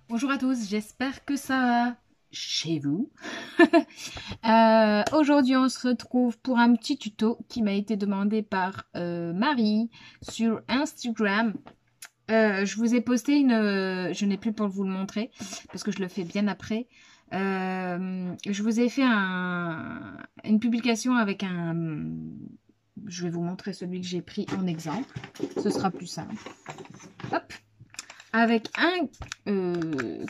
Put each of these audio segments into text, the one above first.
Bonjour à tous, j'espère que ça va chez vous. Aujourd'hui, on se retrouve pour un petit tuto qui m'a été demandé par Marie sur Instagram. Je vous ai posté je n'ai plus pour vous le montrer parce que je le fais bien après. Je vous ai fait une publication avec je vais vous montrer celui que j'ai pris en exemple. Ce sera plus simple. Hop. Avec un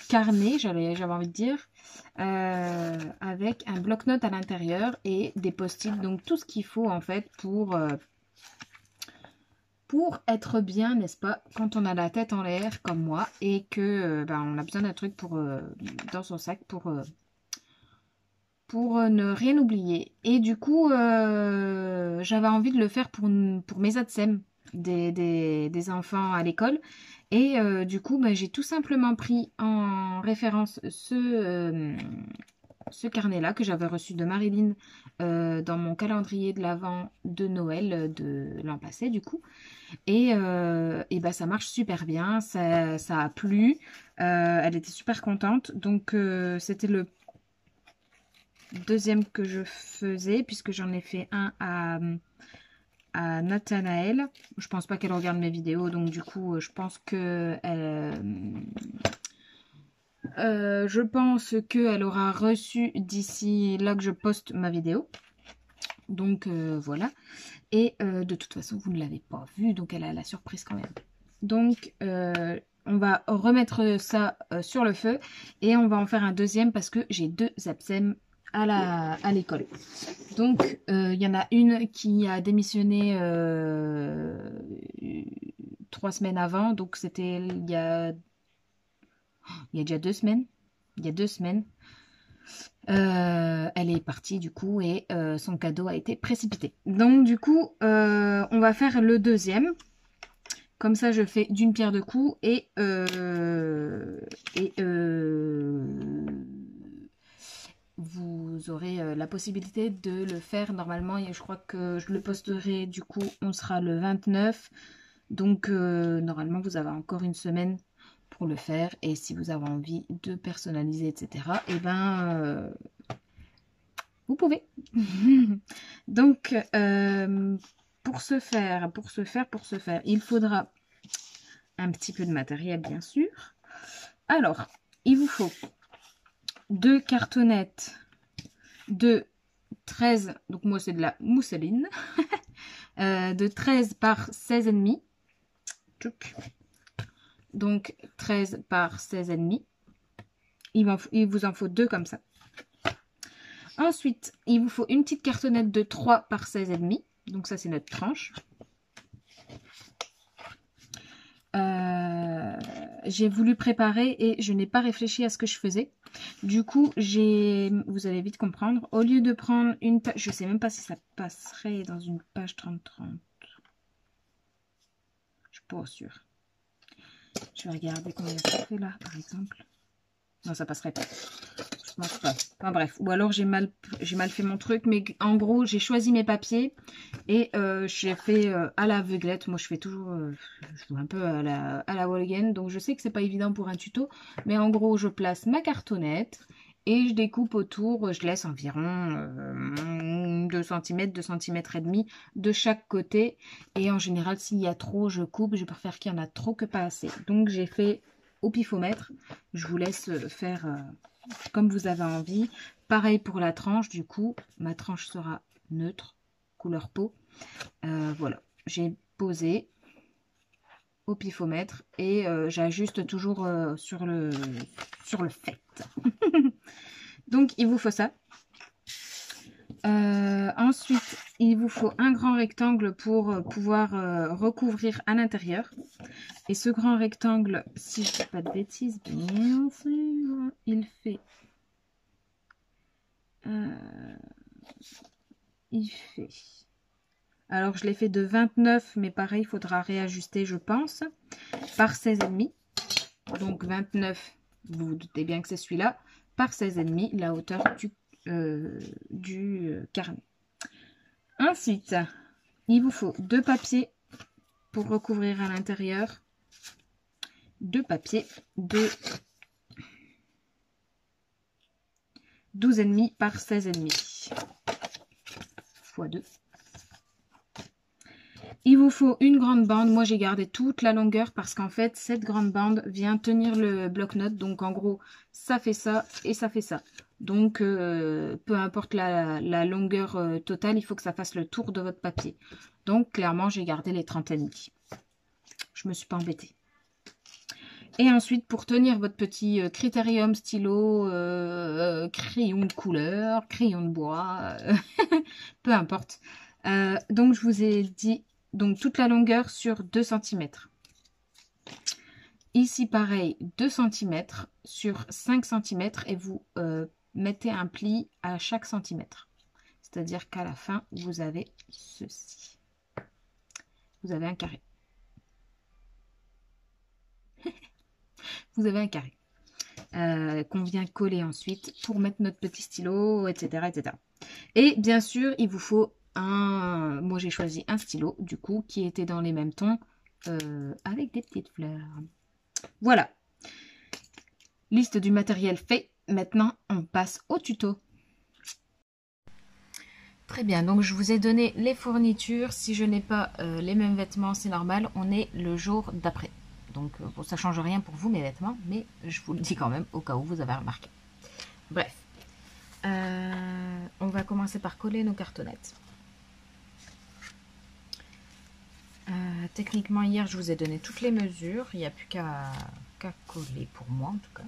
carnet, j'avais envie de dire, avec un bloc-notes à l'intérieur et des post-it. Donc tout ce qu'il faut en fait pour être bien, n'est-ce pas, quand on a la tête en l'air comme moi et que on a besoin d'un truc dans son sac pour ne rien oublier. Et du coup, j'avais envie de le faire pour mes ATSEM des enfants à l'école. Et du coup, j'ai tout simplement pris en référence ce carnet-là que j'avais reçu de Marilyn dans mon calendrier de l'Avent de Noël de l'an passé, du coup. Et ça marche super bien, ça a plu. Elle était super contente. Donc, c'était le deuxième que je faisais, puisque j'en ai fait un à Nathanaël. Je pense pas qu'elle regarde mes vidéos, donc du coup je pense qu'elle aura reçu d'ici là que je poste ma vidéo. Donc voilà. Et de toute façon vous ne l'avez pas vu, donc elle a la surprise quand même. Donc on va remettre ça sur le feu et on va en faire un deuxième parce que j'ai deux absèmes à l'école. Donc, il y en a une qui a démissionné 3 semaines avant. Donc, c'était il y a déjà 2 semaines. Il y a 2 semaines. Elle est partie du coup et son cadeau a été précipité. Donc, du coup, on va faire le deuxième. Comme ça, je fais d'une pierre deux coups vous aurez la possibilité de le faire normalement. Et je crois que je le posterai, du coup, on sera le 29. Donc, normalement, vous avez encore une semaine pour le faire. Et si vous avez envie de personnaliser, etc., et vous pouvez. Donc, pour ce faire, il faudra un petit peu de matériel, bien sûr. Alors, il vous faut 2 cartonnettes de 13, donc moi c'est de la mousseline, de 13 par 16,5. Donc 13 par 16,5. Il vous en faut 2 comme ça. Ensuite, il vous faut une petite cartonnette de 3 par 16,5. Donc ça c'est notre tranche. J'ai voulu préparer et je n'ai pas réfléchi à ce que je faisais. Du coup, vous allez vite comprendre. Au lieu de prendre une page, je sais même pas si ça passerait dans une page 30-30. Je suis pas sûre. Je vais regarder combien ça fait là, par exemple. Non, ça passerait pas. Je pense pas. Enfin bref. Ou alors j'ai mal fait mon truc. Mais en gros, j'ai choisi mes papiers et j'ai fait à l'aveuglette. Moi, je fais toujours je joue un peu à la Walgen. Donc, je sais que c'est pas évident pour un tuto. Mais en gros, je place ma cartonnette et je découpe autour. Je laisse environ 2 cm, 2 cm et demi de chaque côté. Et en général, s'il y a trop, je coupe. Je préfère qu'il y en a trop que pas assez. Donc, j'ai fait au pifomètre. Je vous laisse faire comme vous avez envie. Pareil pour la tranche. Du coup, ma tranche sera neutre, couleur peau. Voilà, j'ai posé au pifomètre et j'ajuste toujours sur le fait. Donc, il vous faut ça. Ensuite, il vous faut un grand rectangle pour pouvoir recouvrir à l'intérieur. Et ce grand rectangle, si je ne dis pas de bêtises, bien sûr, il fait... Alors, je l'ai fait de 29, mais pareil, il faudra réajuster, je pense, par 16,5. Donc, 29, vous vous doutez bien que c'est celui-là, par 16,5, la hauteur du carnet. Ensuite, il vous faut 2 papiers pour recouvrir à l'intérieur de papier de 12,5 par 16,5 x 2. Il vous faut une grande bande. Moi, j'ai gardé toute la longueur parce qu'en fait, cette grande bande vient tenir le bloc-notes. Donc, en gros, ça fait ça et ça fait ça. Donc, peu importe la longueur totale, il faut que ça fasse le tour de votre papier. Donc, clairement, j'ai gardé les 30,5. Je me suis pas embêtée. Et ensuite, pour tenir votre petit critérium, stylo, crayon de couleur, crayon de bois, peu importe. Donc, je vous ai dit... Donc, toute la longueur sur 2 cm. Ici, pareil, 2 cm sur 5 cm et vous mettez un pli à chaque centimètre. C'est-à-dire qu'à la fin, vous avez ceci. Vous avez un carré. Vous avez un carré qu'on vient coller ensuite pour mettre notre petit stylo, etc., etc. Et bien sûr, il vous faut moi j'ai choisi un stylo du coup qui était dans les mêmes tons avec des petites fleurs. Voilà, liste du matériel fait. Maintenant on passe au tuto. Très bien, donc je vous ai donné les fournitures. Si je n'ai pas les mêmes vêtements, c'est normal, on est le jour d'après. Donc bon, ça change rien pour vous mes vêtements, mais je vous le dis quand même au cas où vous avez remarqué. Bref, on va commencer par coller nos cartonnettes. Techniquement, hier, je vous ai donné toutes les mesures. Il n'y a plus qu'à coller pour moi, en tout cas.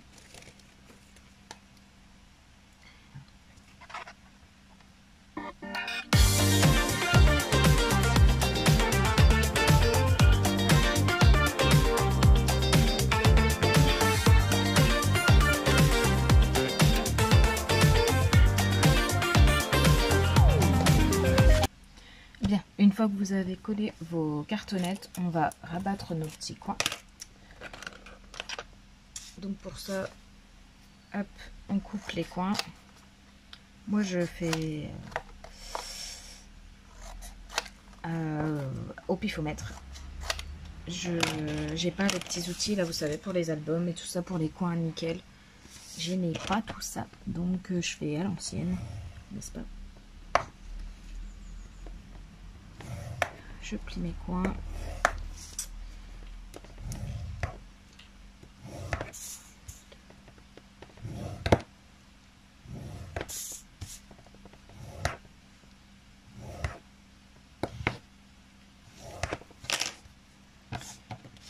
Bien, une fois que vous avez collé vos cartonnettes, on va rabattre nos petits coins. Donc pour ça, hop, on coupe les coins. Moi je fais au pifomètre. J'ai pas les petits outils là, vous savez, pour les albums et tout ça, pour les coins nickel. Je n'ai pas tout ça, donc je fais à l'ancienne, n'est-ce pas? Je plie mes coins.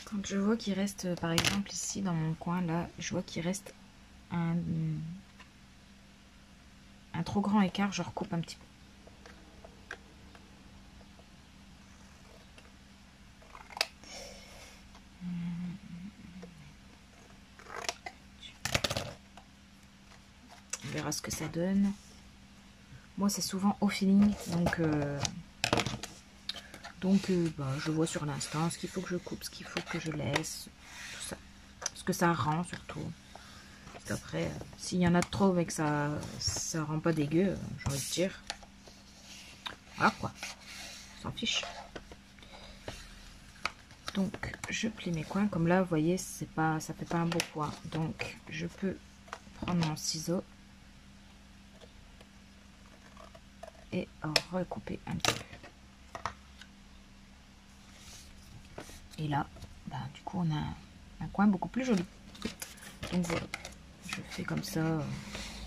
Quand je vois qu'il reste, par exemple ici dans mon coin là, je vois qu'il reste un trop grand écart, je recoupe un petit peu. On verra ce que ça donne. Moi c'est souvent au feeling, donc je vois sur l'instant ce qu'il faut que je coupe, ce qu'il faut que je laisse, tout ça. Ce que ça rend surtout. Parce qu'après, s'il y en a de trop et que ça rend pas dégueu, j'ai envie de dire. Voilà quoi. On s'en fiche. Donc je plie mes coins. Comme là, vous voyez, ça fait pas un beau coin. Donc je peux prendre mon ciseau et recouper un petit peu. Et là, du coup, on a un coin beaucoup plus joli. Donc voilà, je fais comme ça,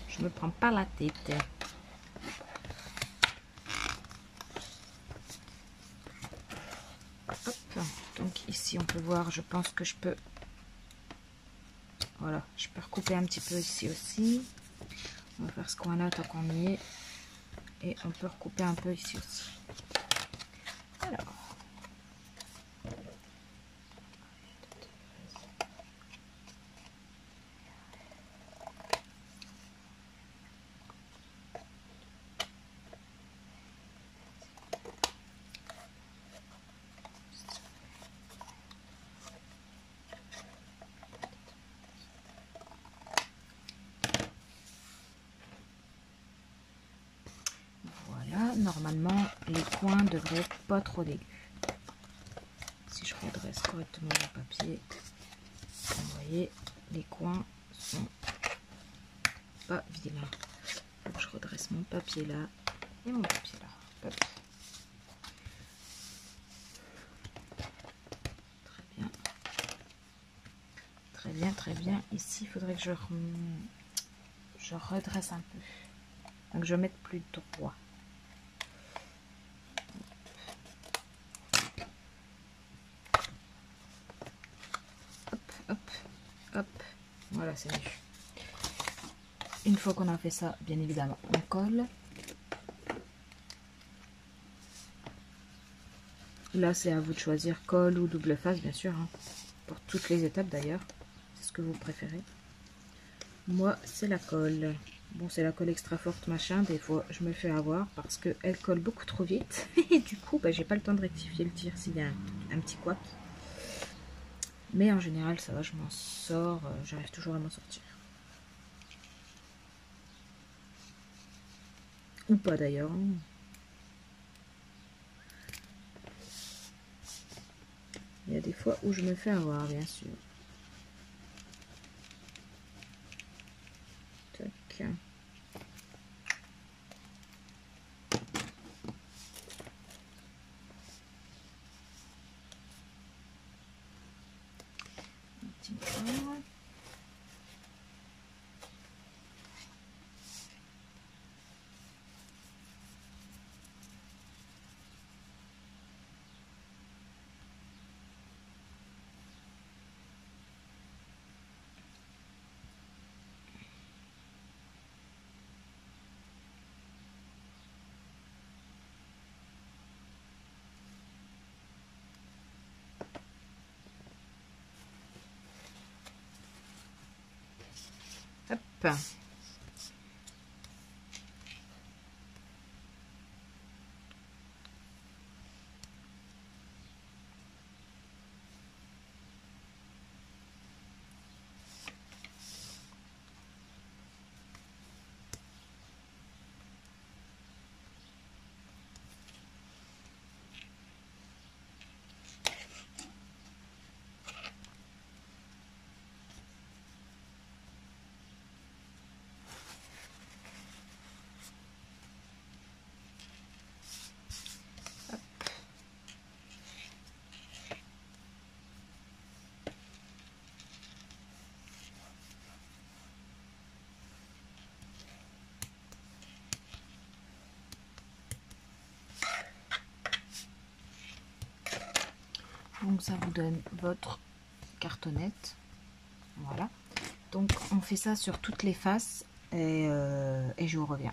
je me prends pas la tête. Hop, donc ici on peut voir, je pense que je peux, voilà, je peux recouper un petit peu ici aussi. On va faire ce coin là tant qu'on y est. Et on peut recouper un peu ici aussi. Alors. Normalement, les coins devraient être pas trop dégueux. Si redresse correctement mon papier. Vous voyez, les coins sont pas vilains. Donc je redresse mon papier là et mon papier là. Hop. Très bien. Très bien, très bien. Ici, il faudrait que je redresse un peu. Donc je mette plus droit. Hop, hop, hop. Voilà, c'est mieux. Une fois qu'on a fait ça, bien évidemment, on colle. Là, c'est à vous de choisir colle ou double face, bien sûr. Hein, pour toutes les étapes d'ailleurs. C'est ce que vous préférez. Moi, c'est la colle. Bon, c'est la colle extra forte, machin. Des fois, je me fais avoir parce qu'elle colle beaucoup trop vite. Et du coup, bah, j'ai pas le temps de rectifier le tir s'il y a un petit couac. Mais en général, ça va, je m'en sors. J'arrive toujours à m'en sortir. Ou pas d'ailleurs. Il y a des fois où je me fais avoir, bien sûr. Tac. Un petit peu. Hop. Donc ça vous donne votre cartonnette. Voilà. Donc on fait ça sur toutes les faces et je vous reviens.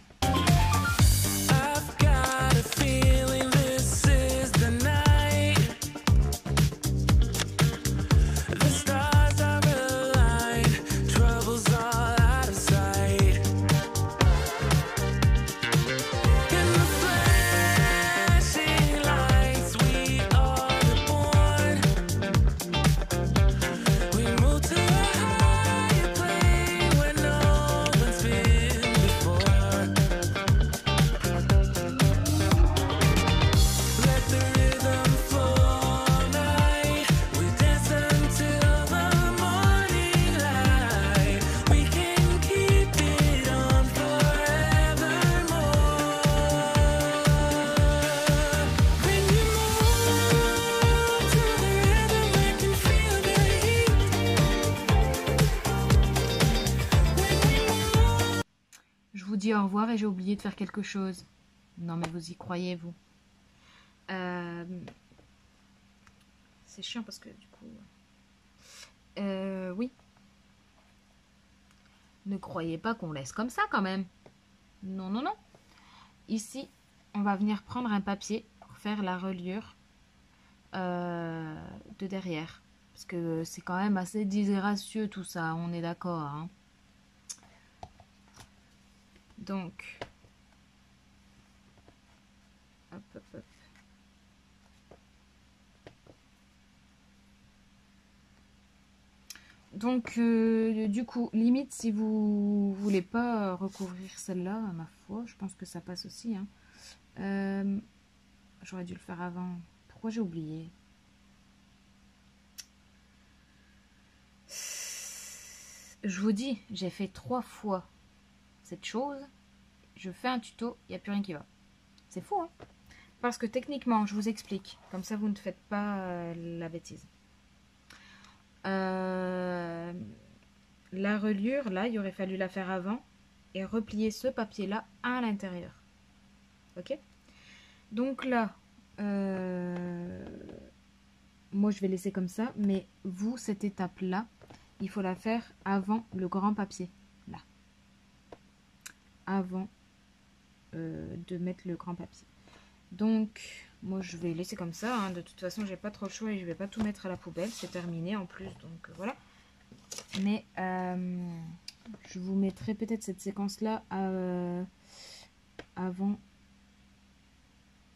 Au revoir et j'ai oublié de faire quelque chose. Non mais vous y croyez vous. C'est chiant parce que du coup... oui. Ne croyez pas qu'on laisse comme ça quand même. Non, non, non. Ici, on va venir prendre un papier pour faire la reliure de derrière. Parce que c'est quand même assez disgracieux tout ça, on est d'accord. Hein. Donc, hop, hop, hop. Donc, du coup, limite, si vous voulez pas recouvrir celle-là, ma foi, je pense que ça passe aussi. Hein. J'aurais dû le faire avant. Pourquoi j'ai oublié? je vous dis, j'ai fait 3 fois cette chose. Je fais un tuto, il n'y a plus rien qui va. C'est fou, hein? Parce que techniquement, je vous explique. Comme ça, vous ne faites pas la bêtise. La reliure, là, il aurait fallu la faire avant. Et replier ce papier-là à l'intérieur. Ok? Donc là, moi, je vais laisser comme ça. Mais vous, cette étape-là, il faut la faire avant le grand papier. Là. Avant de mettre le grand papier. Donc, moi, je vais laisser comme ça. Hein. De toute façon, j'ai pas trop le choix et je vais pas tout mettre à la poubelle. C'est terminé en plus, donc voilà. Mais je vous mettrai peut-être cette séquence-là avant.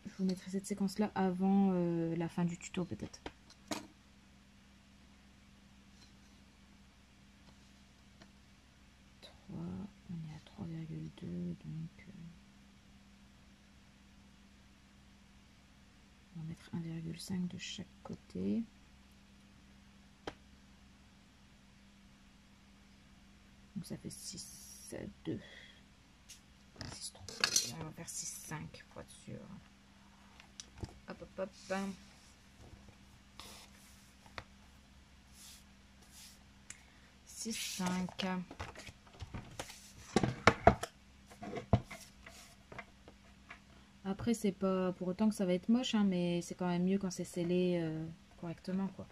Je vous mettrai cette séquence-là avant la fin du tuto, peut-être. On est à 3,2, donc on va mettre 1,5 de chaque côté. Donc ça fait 6, 2, 6, 3. On va faire 6, 5 pour être sûr. Hop, hop, hop. 6, 5. Après, c'est pas pour autant que ça va être moche, hein, mais c'est quand même mieux quand c'est scellé correctement, quoi.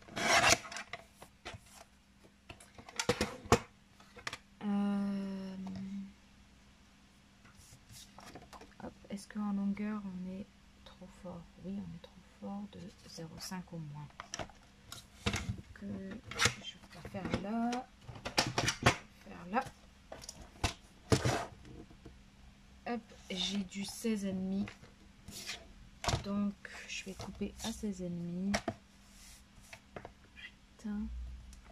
Est-ce qu'en longueur, on est trop fort? Oui, on est trop fort de 0,5 au moins. Donc, je vais faire là. Faire là. Hop, j'ai du 16,5. Donc, je vais couper à 16,5. Putain.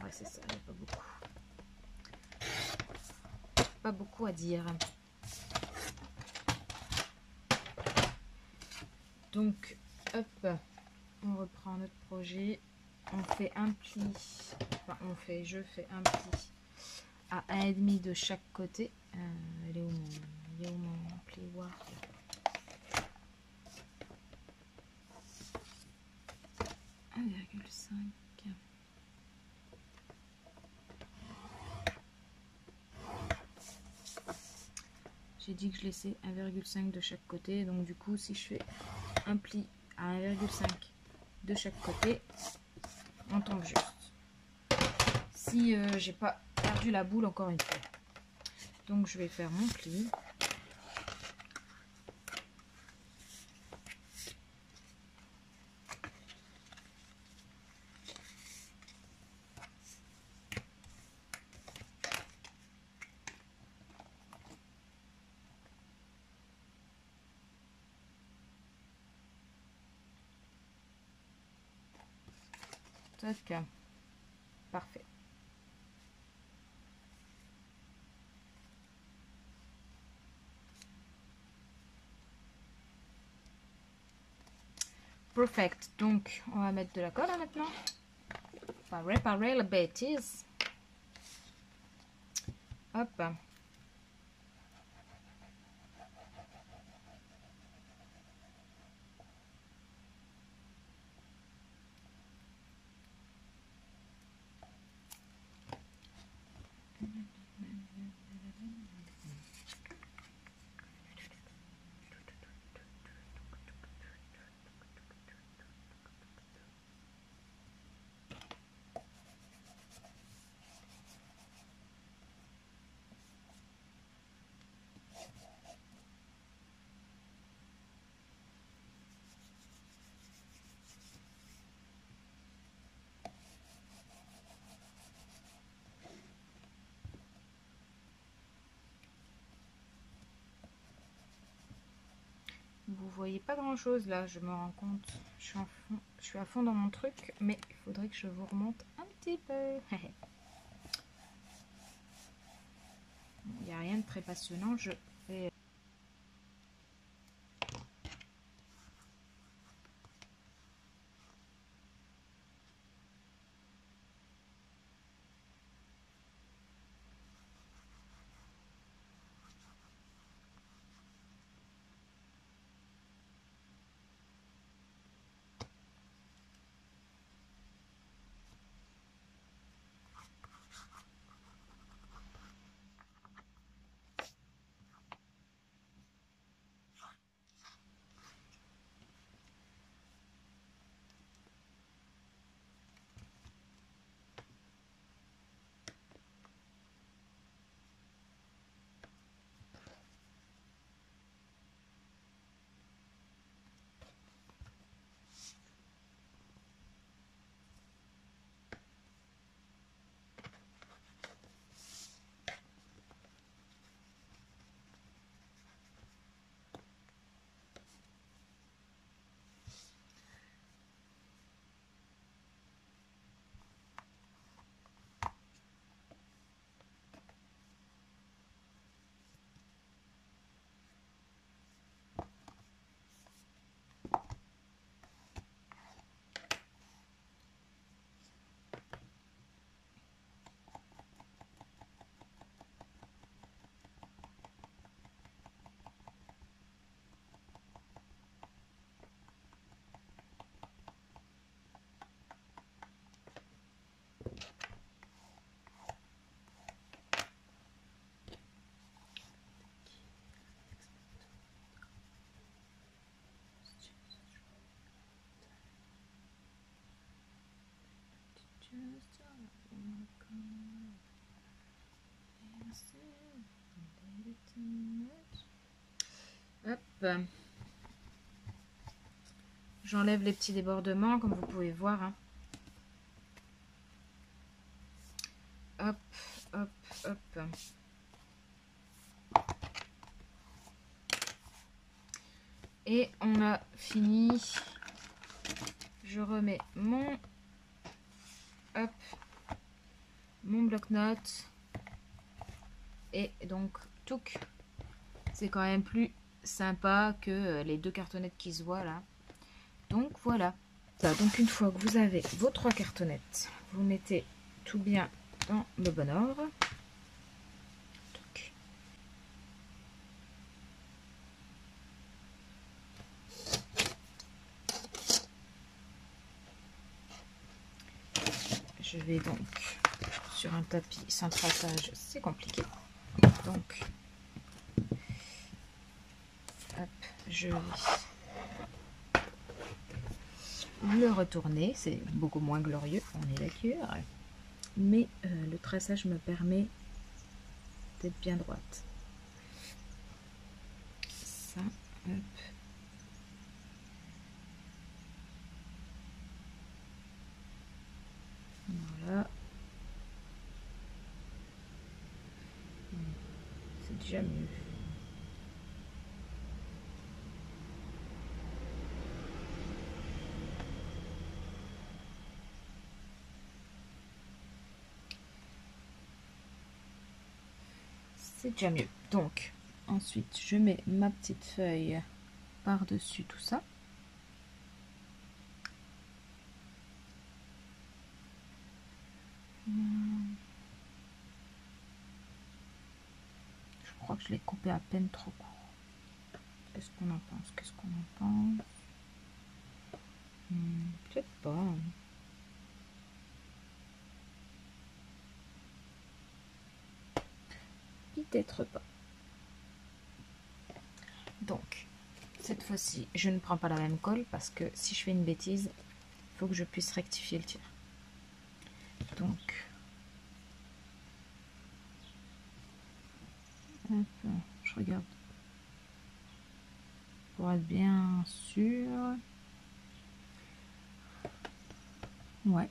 Ouais, c'est ça, il n'y a pas beaucoup. Pas beaucoup à dire. Donc, hop, on reprend notre projet. On fait un pli. Enfin, je fais un pli à 1,5 de chaque côté. Il est où mon plioir? 1,5. J'ai dit que je laissais 1,5 de chaque côté. Donc du coup, si je fais un pli à 1,5 de chaque côté, on tombe juste. Si j'ai pas perdu la boule encore une fois. Donc je vais faire mon pli. Tac. Parfait. Perfect. Donc, on va mettre de la colle hein, maintenant. On va réparer la bêtise. Hop. Vous voyez pas grand chose là, je me rends compte. Je suis à fond dans mon truc, mais il faudrait que je vous remonte un petit peu. Il n'y a rien de très passionnant, je fais... Hop. J'enlève les petits débordements, comme vous pouvez voir. Hein. Hop, hop, hop. Et on a fini. Je remets mon bloc-notes. Et donc, touc. C'est quand même plus sympa que les deux cartonnettes qui se voient là. Donc voilà. Donc une fois que vous avez vos 3 cartonnettes, vous mettez tout bien dans le bon ordre. Touc. Je vais donc sur un tapis sans traçage, c'est compliqué. Donc, hop, je vais le retourner. C'est beaucoup moins glorieux, on est d'accord. Mais le traçage me permet d'être bien droite. Ça, hop. Voilà. C'est déjà mieux. C'est déjà mieux. Donc, ensuite, je mets ma petite feuille par-dessus tout ça. Je crois que je l'ai coupé à peine trop court. Qu'est-ce qu'on en pense? Qu'est-ce qu'on en pense? Peut-être pas. Peut-être pas. Donc, cette fois-ci, je ne prends pas la même colle parce que si je fais une bêtise, il faut que je puisse rectifier le tir. Donc, hop, je regarde pour être bien sûr. Ouais.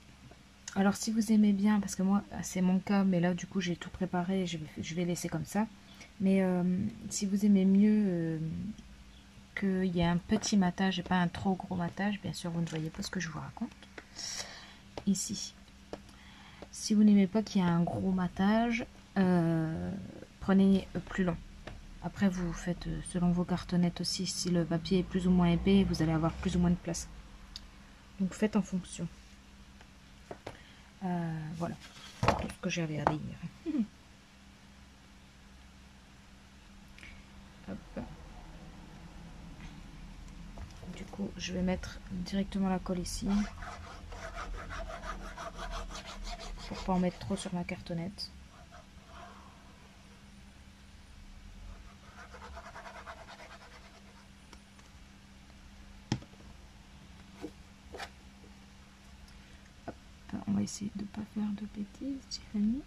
Alors si vous aimez bien, parce que moi c'est mon cas, mais là du coup j'ai tout préparé, je vais laisser comme ça. Mais si vous aimez mieux qu'il y ait un petit matage et pas un trop gros matage, bien sûr vous ne voyez pas ce que je vous raconte. Ici, si vous n'aimez pas qu'il y ait un gros matage, prenez plus long. Après vous faites selon vos cartonnettes aussi, si le papier est plus ou moins épais, vous allez avoir plus ou moins de place. Donc faites en fonction. Voilà, tout ce que j'avais à dire. Hop. Du coup, je vais mettre directement la colle ici. Pour pas en mettre trop sur ma cartonnette. Hop. On va essayer de ne pas faire de bêtises, Tiffany.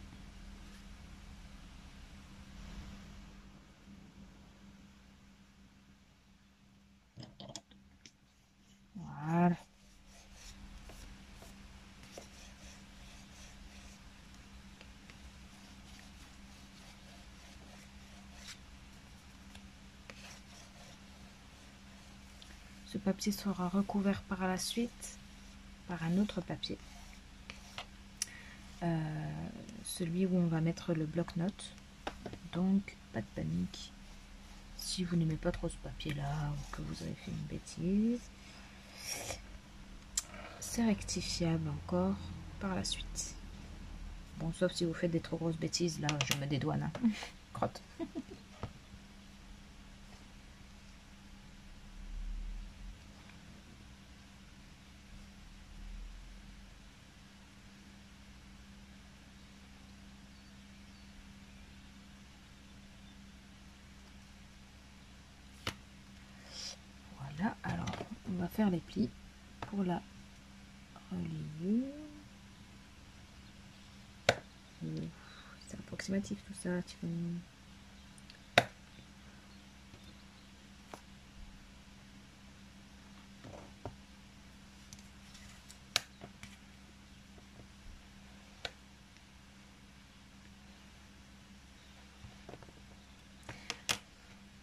Voilà. Ce papier sera recouvert par la suite par un autre papier. Celui où on va mettre le bloc-notes. Donc, pas de panique. Si vous n'aimez pas trop ce papier-là ou que vous avez fait une bêtise, c'est rectifiable encore par la suite. Bon, sauf si vous faites des trop grosses bêtises, là, je me dédouane. Hein. Crotte. Voilà, alors, on va faire les plis pour la reliure. approximatif tout ça. Tu vois.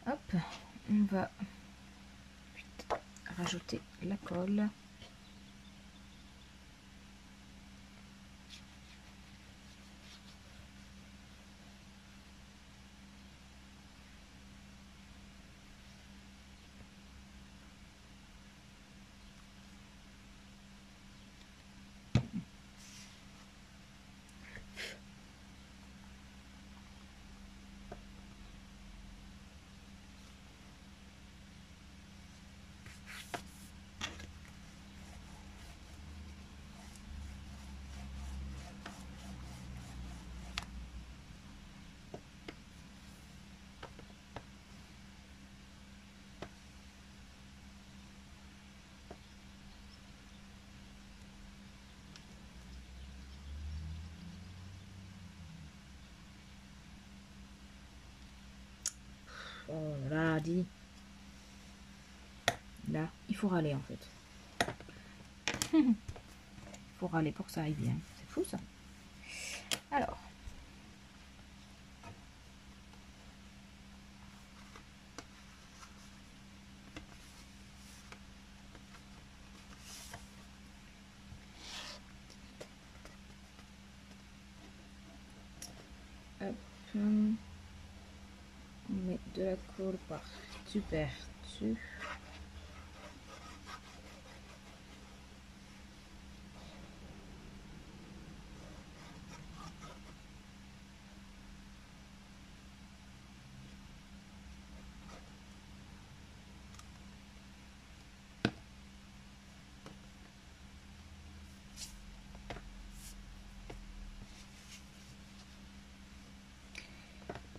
Hop, on va rajouter la colle. Oh là, dit. Là, il faut râler en fait. Il faut râler pour que ça aille bien. C'est fou ça. Alors. Hop. On met de la colle par super dessus.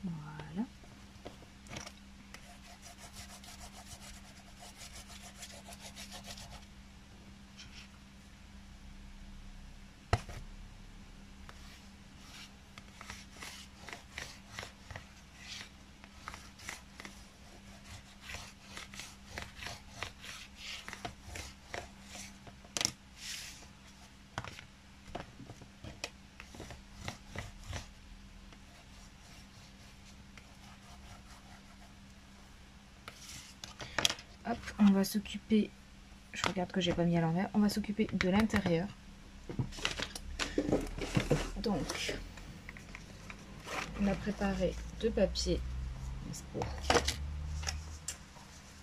Voilà. Hop, on va s'occuper, je regarde que j'ai pas mis à l'envers, on va s'occuper de l'intérieur. Donc, on a préparé deux papiers pour,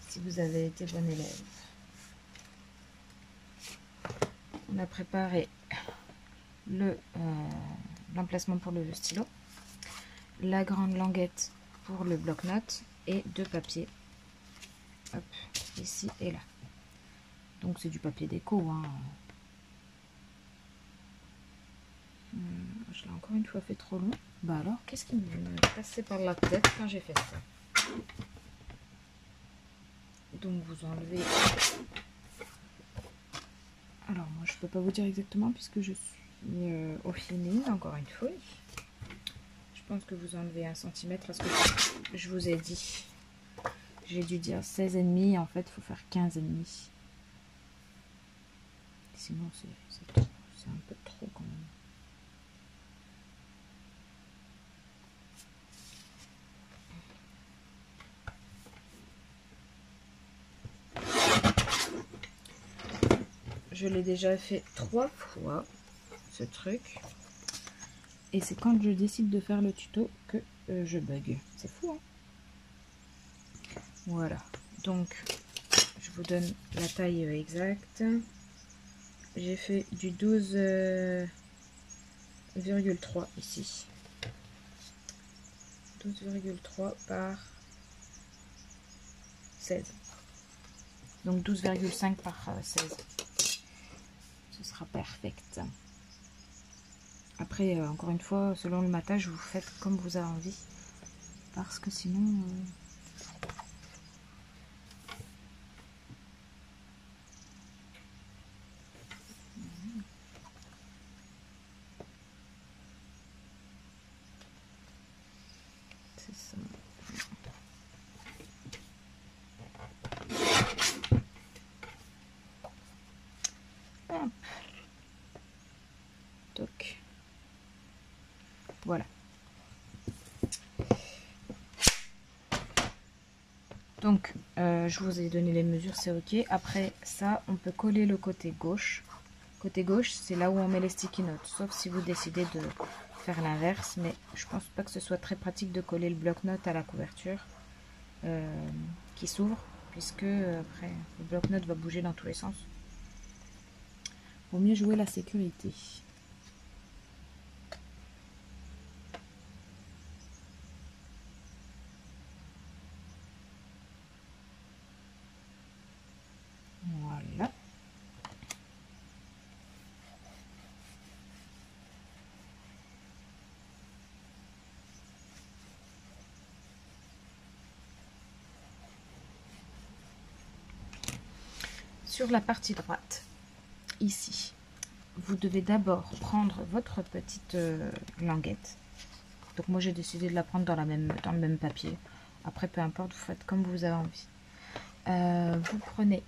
si vous avez été bon élève. On a préparé l'emplacement pour le stylo, la grande languette pour le bloc-notes et deux papiers. Hop, ici et là. Donc c'est du papier déco. Hein. Je l'ai encore une fois fait trop long. Bah alors, qu'est-ce qui me passait par la tête quand j'ai fait ça? Donc vous enlevez... Alors moi je peux pas vous dire exactement puisque je suis au feeling, encore une fois. Je pense que vous enlevez 1 cm à ce que je vous ai dit. J'ai dû dire 16,5, en fait il faut faire 15,5. Sinon c'est un peu trop quand même. Je l'ai déjà fait 3 fois ce truc. Et c'est quand je décide de faire le tuto que je bug. C'est fou, hein? Voilà. Donc, je vous donne la taille exacte. J'ai fait du 12,3 ici. 12,3 par 16. Donc 12,5 par 16. Ce sera perfect. Après, encore une fois, selon le matage, vous faites comme vous avez envie. Parce que sinon... c'est ça. Hop. Donc, voilà. Donc, je vous ai donné les mesures, c'est ok. Après ça, on peut coller le côté gauche. Côté gauche, c'est là où on met les sticky notes. Sauf si vous décidez de faire l'inverse. Mais je pense pas que ce soit très pratique de coller le bloc-notes à la couverture qui s'ouvre. Puisque après, le bloc-notes va bouger dans tous les sens. Vaut mieux jouer la sécurité. Voilà. Sur la partie droite, ici, vous devez d'abord prendre votre petite languette. Donc moi j'ai décidé de la prendre dans le même papier. Après peu importe, vous faites comme vous avez envie. Vous prenez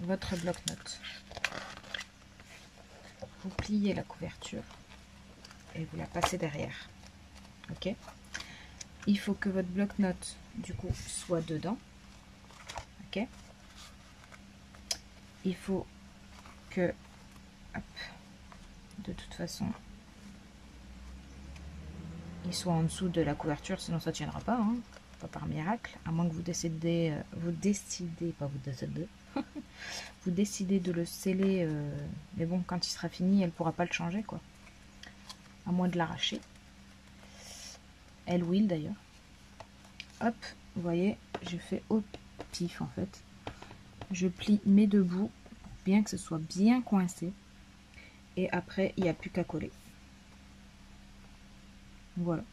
votre bloc-notes, vous pliez la couverture et vous la passez derrière. Ok. Il faut que votre bloc-notes du coup soit dedans. Ok. Il faut que, hop, de toute façon, il soit en dessous de la couverture, sinon ça ne tiendra pas, hein, pas par miracle, à moins que vous décidez, vous décidez de le sceller, mais bon, quand il sera fini, elle pourra pas le changer, quoi, à moins de l'arracher. Elle will d'ailleurs. Hop, vous voyez, je fais au pif en fait. Je plie mes deux bouts pour bien que ce soit bien coincé. Et après, il n'y a plus qu'à coller. Voilà.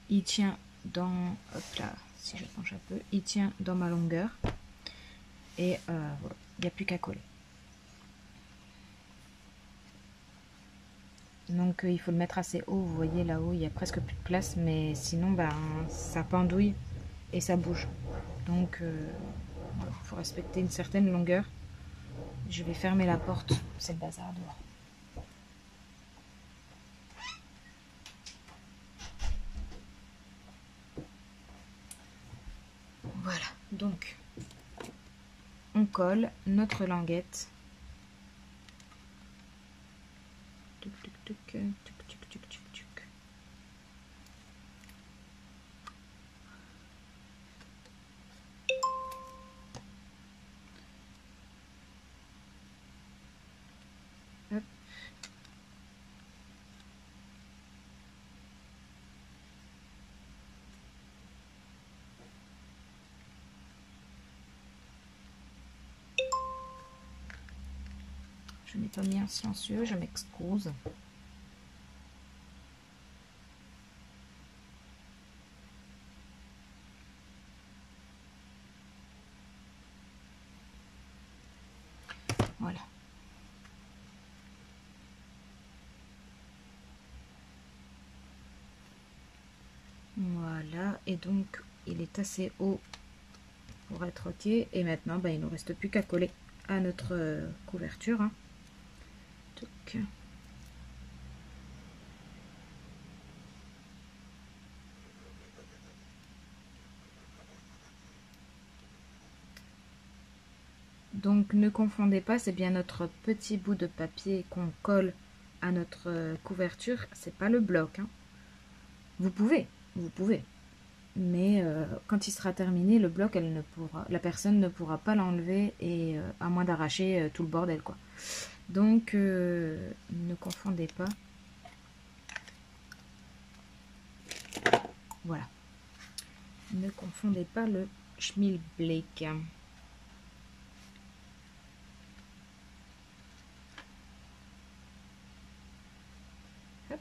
Il tient dans... Hop là, si je penche un peu. Il tient dans ma longueur. Et voilà, il n'y a plus qu'à coller. Donc il faut le mettre assez haut. Vous voyez là-haut, il n'y a presque plus de place. Mais sinon, ben, ça pendouille et ça bouge. Donc... il faut respecter une certaine longueur. Je vais fermer la porte, c'est le bazar dehors. Voilà, donc on colle notre languette. Tuc, tuc, tuc, tuc, tuc, tuc, tuc, tuc. Hop. Je n'ai pas mis en silencieux, je m'excuse. Voilà. Voilà, et donc il est assez haut pour être ok. Et maintenant, ben, il ne nous reste plus qu'à coller à notre couverture. Hein. Donc ne confondez pas, c'est bien notre petit bout de papier qu'on colle à notre couverture, c'est pas le bloc. Hein. Vous pouvez, mais quand il sera terminé, le bloc, la personne ne pourra pas l'enlever et à moins d'arracher tout le bordel, quoi. Donc ne confondez pas. Voilà. Ne confondez pas le schmilblick. Hop.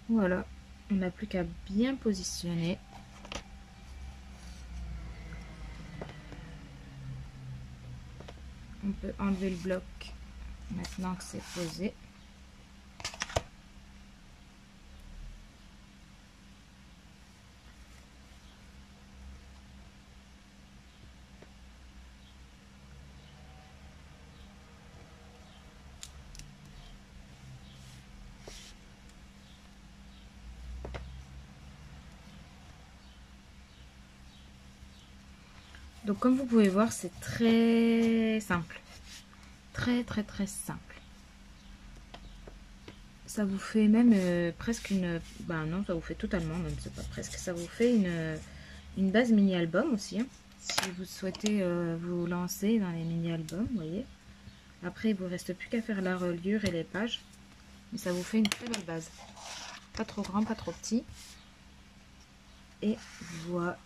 Voilà, on n'a plus qu'à bien positionner. peux enlever le bloc maintenant que c'est posé. Donc comme vous pouvez voir, c'est très simple. Très simple. Ça vous fait même presque une... Ben non, ça vous fait totalement, même c'est pas presque. Ça vous fait une base mini-album aussi. Hein, si vous souhaitez vous lancer dans les mini-albums, vous voyez. Après, il vous reste plus qu'à faire la reliure et les pages. Mais ça vous fait une très belle base. Pas trop grand, pas trop petit. Et voilà.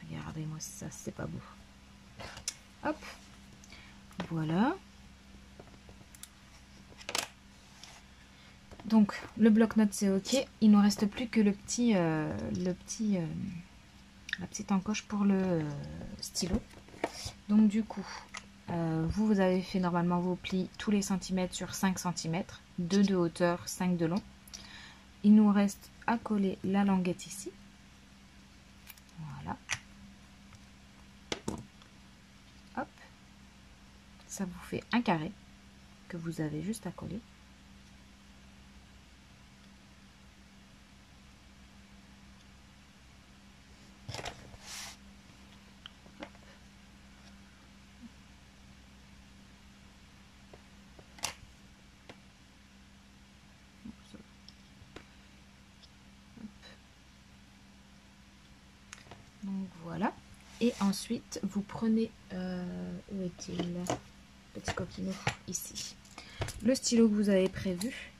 Regardez-moi ça, c'est pas beau. Hop. Voilà. Donc, le bloc-notes, c'est OK. Il ne nous reste plus que la petite encoche pour le stylo. Donc, du coup, vous avez fait normalement vos plis tous les centimètres sur 5 cm. 2 de hauteur, 5 de long. Il nous reste à coller la languette ici. Voilà. Hop. Ça vous fait un carré que vous avez juste à coller. Donc voilà. Et ensuite, vous prenez... où est-il? Petit coquinou, ici. Le stylo que vous avez prévu.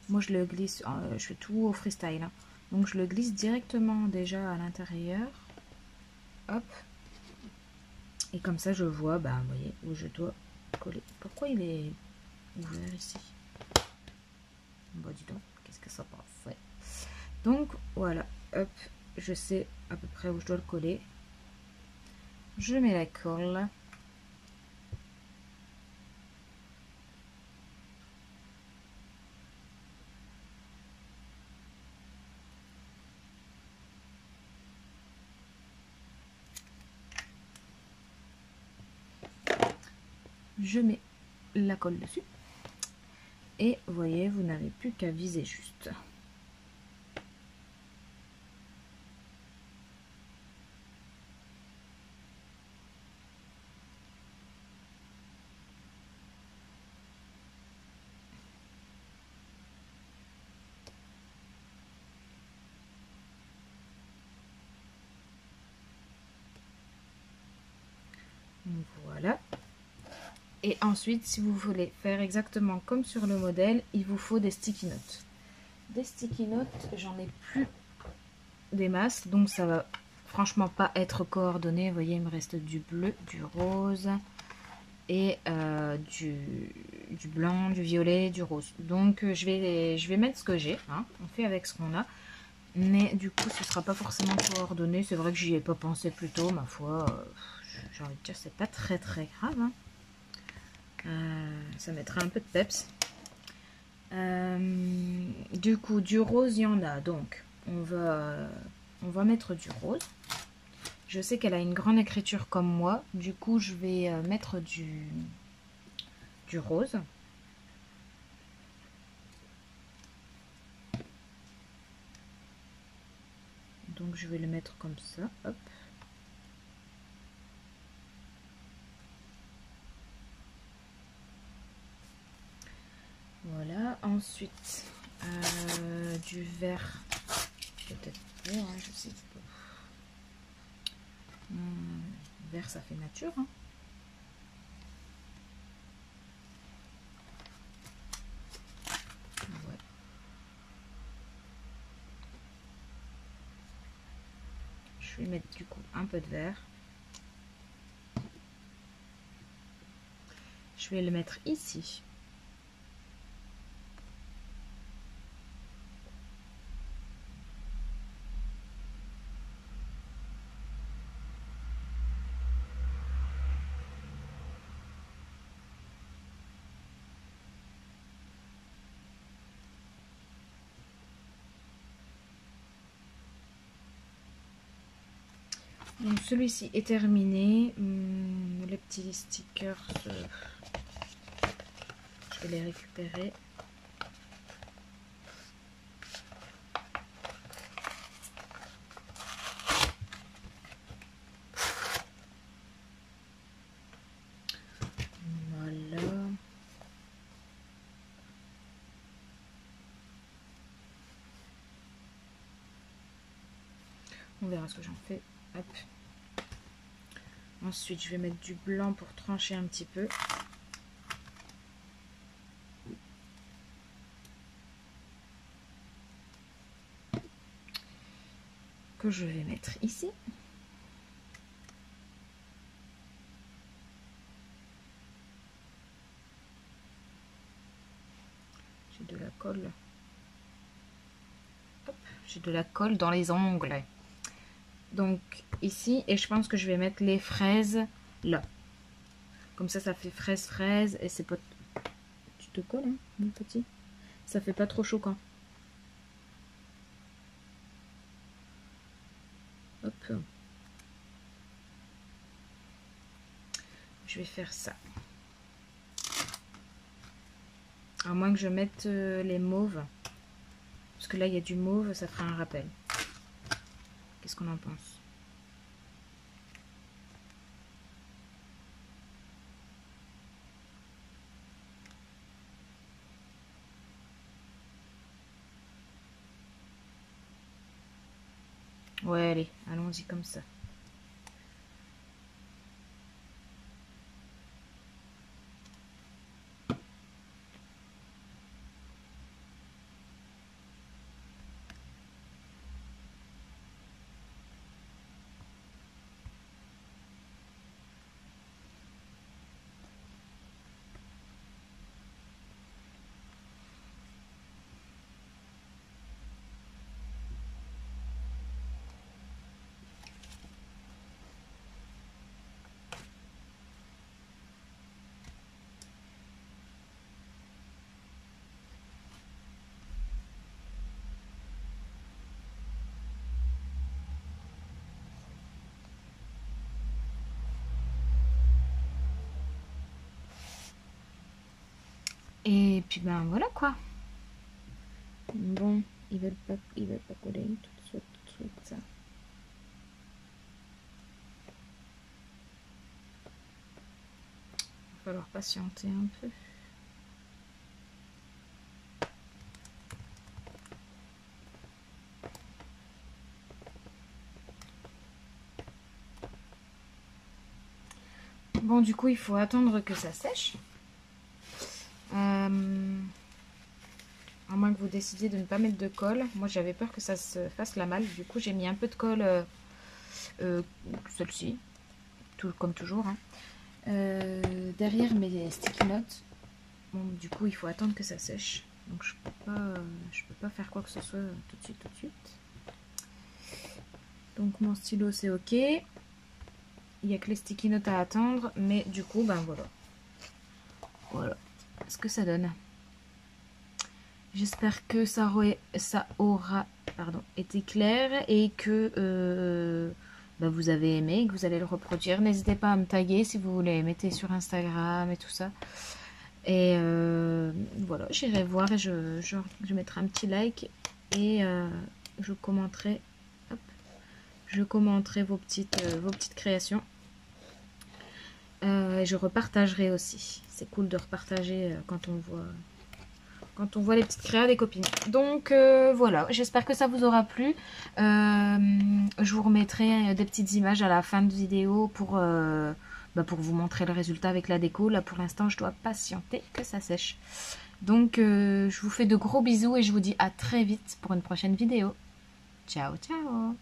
Moi, je le glisse... je fais tout au freestyle. Hein. Donc, je le glisse directement déjà à l'intérieur. Hop. Et comme ça, je vois, bah, vous voyez, où je dois coller. Pourquoi il est ouvert ici? Bah, dis donc, qu'est-ce que ça passe? Ouais. Donc, voilà. Hop. Je sais à peu près où je dois le coller. Je mets la colle. Je mets la colle dessus. Et vous voyez, vous n'avez plus qu'à viser juste. Voilà. Et ensuite, si vous voulez faire exactement comme sur le modèle, il vous faut des sticky notes. Des sticky notes, j'en ai plus des masses, donc ça va franchement pas être coordonné. Vous voyez, il me reste du bleu, du rose et du blanc, du violet, du rose. Donc je vais mettre ce que j'ai. Hein. On fait avec ce qu'on a. Mais du coup, ce sera pas forcément coordonné. C'est vrai que j'y ai pas pensé plus tôt, ma foi. J'ai envie de dire, c'est pas très grave. Hein. Ça mettra un peu de peps. Du coup, du rose, il y en a. Donc, on va mettre du rose. Je sais qu'elle a une grande écriture comme moi. Du coup, je vais mettre du rose. Donc, je vais le mettre comme ça. Hop. Voilà. Ensuite, du vert. Peut-être pas, hein, je sais pas. Vert, ça fait nature. Hein. Ouais. Je vais mettre du coup un peu de vert. Je vais le mettre ici. Donc celui-ci est terminé. Les petits stickers, je vais les récupérer. Voilà. On verra ce que j'en fais. Hop. Ensuite, je vais mettre du blanc pour trancher un petit peu. Que je vais mettre ici. J'ai de la colle. J'ai de la colle dans les ongles. Donc ici, et je pense que je vais mettre les fraises là. Comme ça fait fraise et c'est pas... Tu te colles, hein, mon petit? Ça fait pas trop choquant. Hop. Je vais faire ça. À moins que je mette les mauves. Parce que là, il y a du mauve, ça fera un rappel. Qu'est-ce qu'on en pense? Ouais, allez, allons-y comme ça. Et puis ben voilà quoi. Bon, ils veulent pas coller tout de suite ça. Il va falloir patienter un peu. Bon, du coup, il faut attendre que ça sèche. À moins que vous décidiez de ne pas mettre de colle. Moi, j'avais peur que ça se fasse la malle. Du coup, j'ai mis un peu de colle, celle-ci, comme toujours. Hein. Derrière mes sticky notes. Bon, du coup, il faut attendre que ça sèche. Donc, je peux pas faire quoi que ce soit tout de suite. Donc, mon stylo, c'est OK. Il n'y a que les sticky notes à attendre. Mais du coup, ben voilà. Voilà ce que ça donne. J'espère que ça aura été clair et que vous avez aimé, que vous allez le reproduire. N'hésitez pas à me taguer si vous voulez, mettez sur Instagram et tout ça. Et voilà, j'irai voir et je mettrai un petit like et je commenterai vos petites créations. Et je repartagerai aussi. C'est cool de repartager quand on voit les petites créas des copines. Donc voilà, j'espère que ça vous aura plu. Je vous remettrai des petites images à la fin de vidéo pour vous montrer le résultat avec la déco. Là pour l'instant je dois patienter que ça sèche. Donc je vous fais de gros bisous et je vous dis à très vite pour une prochaine vidéo. Ciao ciao.